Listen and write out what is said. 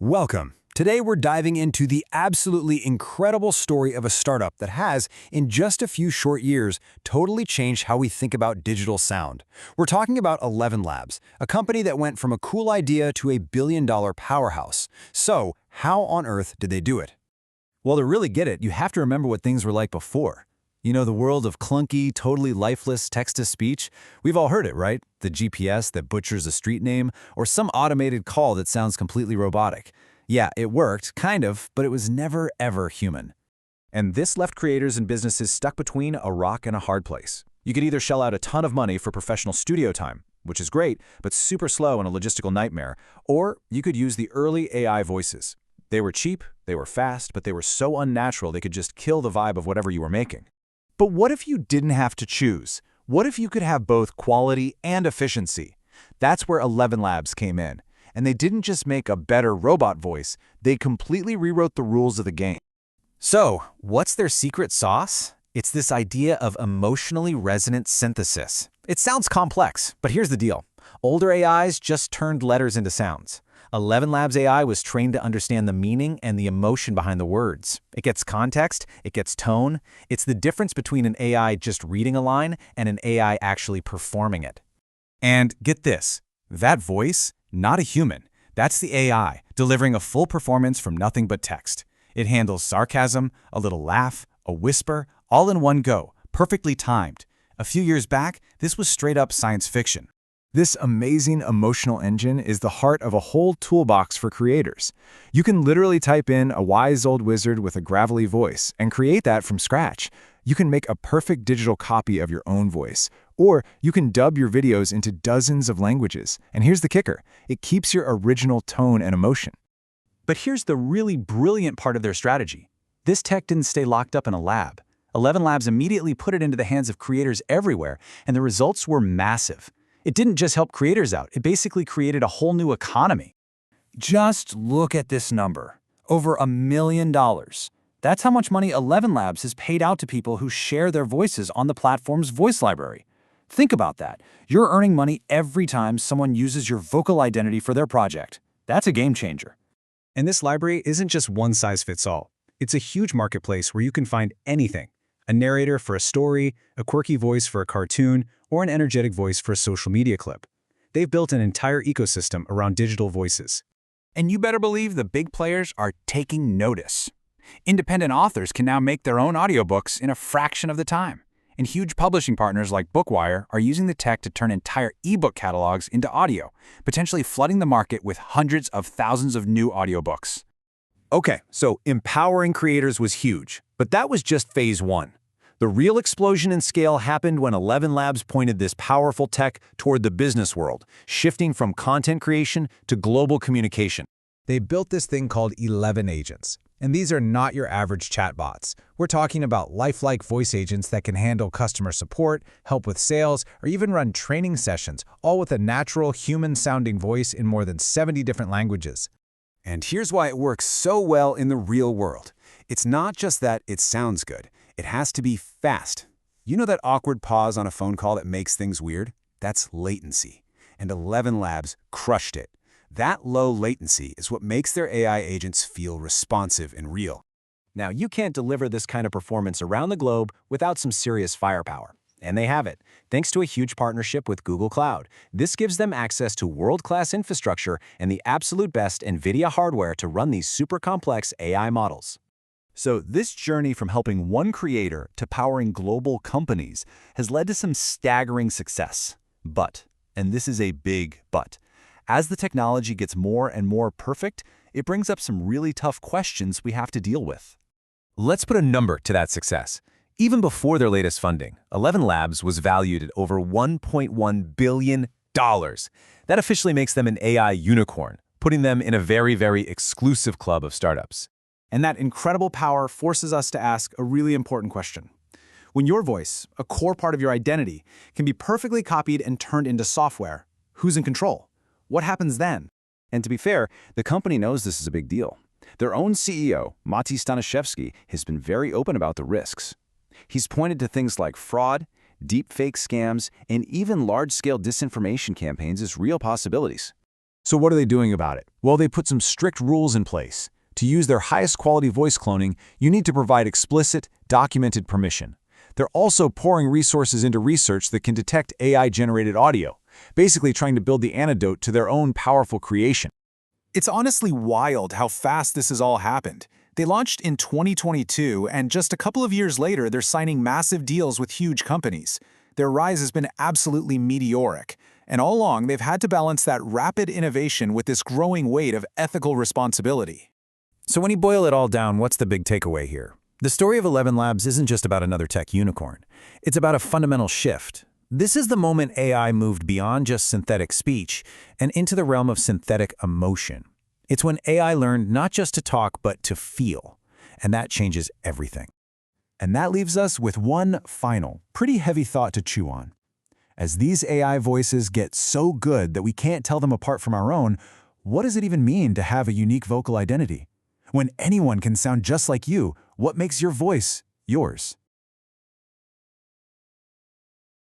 Welcome. Today we're diving into the absolutely incredible story of a startup that has, in just a few short years, totally changed how we think about digital sound. We're talking about ElevenLabs, a company that went from a cool idea to a billion-dollar powerhouse. So, how on earth did they do it? Well, to really get it, you have to remember what things were like before. You know, the world of clunky, totally lifeless text-to-speech? We've all heard it, right? The GPS that butchers a street name, or some automated call that sounds completely robotic. Yeah, it worked, kind of, but it was never, ever human. And this left creators and businesses stuck between a rock and a hard place. You could either shell out a ton of money for professional studio time, which is great, but super slow and a logistical nightmare, or you could use the early AI voices. They were cheap, they were fast, but they were so unnatural they could just kill the vibe of whatever you were making. But what if you didn't have to choose? What if you could have both quality and efficiency? That's where ElevenLabs came in. And they didn't just make a better robot voice, they completely rewrote the rules of the game. So, what's their secret sauce? It's this idea of emotionally resonant synthesis. It sounds complex, but here's the deal. Older AIs just turned letters into sounds. ElevenLabs AI was trained to understand the meaning and the emotion behind the words. It gets context, it gets tone. It's the difference between an AI just reading a line and an AI actually performing it. And get this, that voice, not a human. That's the AI, delivering a full performance from nothing but text. It handles sarcasm, a little laugh, a whisper, all in one go, perfectly timed. A few years back, this was straight-up science fiction. This amazing emotional engine is the heart of a whole toolbox for creators. You can literally type in a wise old wizard with a gravelly voice and create that from scratch. You can make a perfect digital copy of your own voice. Or you can dub your videos into dozens of languages. And here's the kicker. It keeps your original tone and emotion. But here's the really brilliant part of their strategy. This tech didn't stay locked up in a lab. ElevenLabs immediately put it into the hands of creators everywhere, and the results were massive. It didn't just help creators out, it basically created a whole new economy. Just look at this number. Over $1 million. That's how much money ElevenLabs has paid out to people who share their voices on the platform's voice library. Think about that. You're earning money every time someone uses your vocal identity for their project. That's a game changer. And this library isn't just one size fits all. It's a huge marketplace where you can find anything. A narrator for a story, a quirky voice for a cartoon, or an energetic voice for a social media clip. They've built an entire ecosystem around digital voices. And you better believe the big players are taking notice. Independent authors can now make their own audiobooks in a fraction of the time. And huge publishing partners like Bookwire are using the tech to turn entire ebook catalogs into audio, potentially flooding the market with hundreds of thousands of new audiobooks. Okay, so empowering creators was huge, but that was just phase one. The real explosion in scale happened when ElevenLabs pointed this powerful tech toward the business world, shifting from content creation to global communication. They built this thing called ElevenAgents. And these are not your average chatbots. We're talking about lifelike voice agents that can handle customer support, help with sales, or even run training sessions, all with a natural, human-sounding voice in more than 70 different languages. And here's why it works so well in the real world. It's not just that it sounds good. It has to be fast. You know that awkward pause on a phone call that makes things weird? That's latency. And ElevenLabs crushed it. That low latency is what makes their AI agents feel responsive and real. Now, you can't deliver this kind of performance around the globe without some serious firepower. And they have it, thanks to a huge partnership with Google Cloud. This gives them access to world-class infrastructure and the absolute best NVIDIA hardware to run these super complex AI models. So this journey from helping one creator to powering global companies has led to some staggering success. But, and this is a big but, as the technology gets more and more perfect, it brings up some really tough questions we have to deal with. Let's put a number to that success. Even before their latest funding, ElevenLabs was valued at over $1.1 billion. That officially makes them an AI unicorn, putting them in a very, very exclusive club of startups. And that incredible power forces us to ask a really important question. When your voice, a core part of your identity, can be perfectly copied and turned into software, who's in control? What happens then? And to be fair, the company knows this is a big deal. Their own CEO, Maciej Stanishevsky, has been very open about the risks. He's pointed to things like fraud, deepfake scams, and even large-scale disinformation campaigns as real possibilities. So what are they doing about it? Well, they put some strict rules in place. To use their highest quality voice cloning, you need to provide explicit, documented permission. They're also pouring resources into research that can detect AI-generated audio, basically trying to build the antidote to their own powerful creation. It's honestly wild how fast this has all happened. They launched in 2022, and just a couple of years later, they're signing massive deals with huge companies. Their rise has been absolutely meteoric, and all along they've had to balance that rapid innovation with this growing weight of ethical responsibility. So when you boil it all down, what's the big takeaway here? The story of ElevenLabs isn't just about another tech unicorn. It's about a fundamental shift. This is the moment AI moved beyond just synthetic speech and into the realm of synthetic emotion. It's when AI learned not just to talk, but to feel. And that changes everything. And that leaves us with one final, pretty heavy thought to chew on. As these AI voices get so good that we can't tell them apart from our own, what does it even mean to have a unique vocal identity? When anyone can sound just like you, what makes your voice yours?